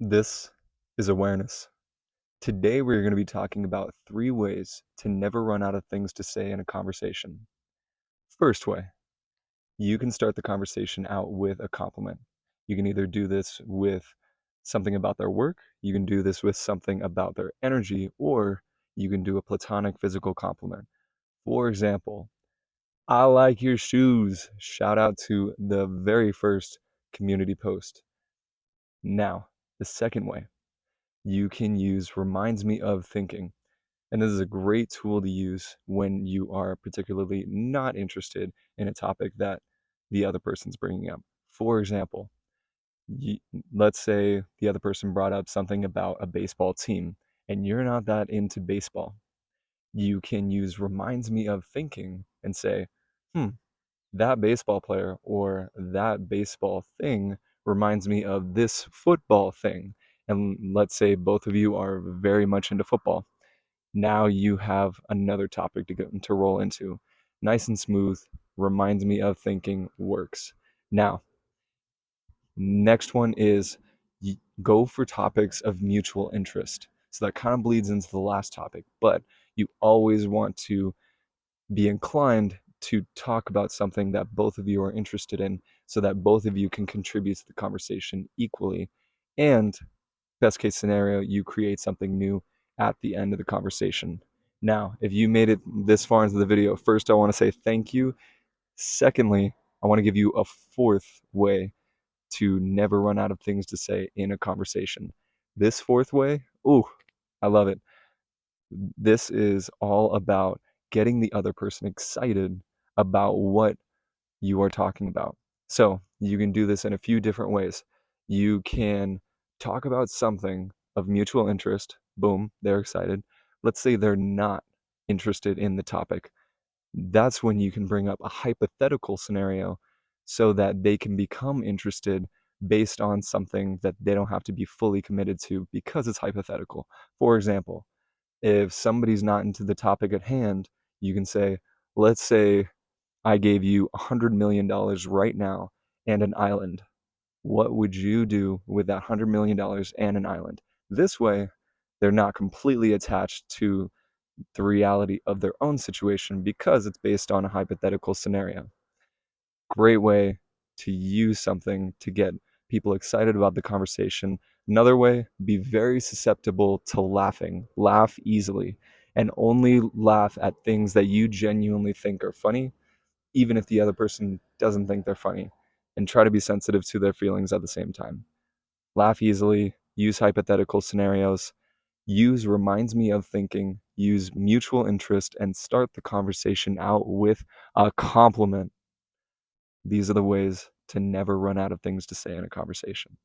This is awareness. Today, we're going to be talking about 3 ways to never run out of things to say in a conversation. First way, you can start the conversation out with a compliment. You can either do this with something about their work, you can do this with something about their energy, or you can do a platonic physical compliment. For example, I like your shoes. Shout out to the very first community post. Now, the second way, you can use reminds me of thinking. And this is a great tool to use when you are particularly not interested in a topic that the other person's bringing up. For example, you, let's say the other person brought up something about a baseball team and you're not that into baseball. You can use reminds me of thinking and say, hmm, that baseball player or that baseball thing reminds me of this football thing. And let's say both of you are very much into football. Now you have another topic to roll into. Nice and smooth, reminds me of thinking, works. Now, next one is go for topics of mutual interest. So that kind of bleeds into the last topic, but you always want to be inclined to talk about something that both of you are interested in so that both of you can contribute to the conversation equally. And best case scenario, you create something new at the end of the conversation. Now, if you made it this far into the video, first I want to say thank you. Secondly, I want to give you a fourth way to never run out of things to say in a conversation. This fourth way, ooh, I love it. This is all about getting the other person excited about what you are talking about. So you can do this in a few different ways. You can talk about something of mutual interest. Boom, they're excited. Let's say they're not interested in the topic. That's when you can bring up a hypothetical scenario so that they can become interested based on something that they don't have to be fully committed to because it's hypothetical. For example, if somebody's not into the topic at hand, you can say, let's say I gave you $100 million right now and an island. What would you do with that $100 million and an island? This way, they're not completely attached to the reality of their own situation because it's based on a hypothetical scenario. Great way to use something to get people excited about the conversation. Another way, be very susceptible to laughing. Laugh easily and only laugh at things that you genuinely think are funny, even if the other person doesn't think they're funny, and try to be sensitive to their feelings at the same time. Laugh easily, use hypothetical scenarios, use reminds me of thinking, use mutual interest, and start the conversation out with a compliment. These are the ways to never run out of things to say in a conversation.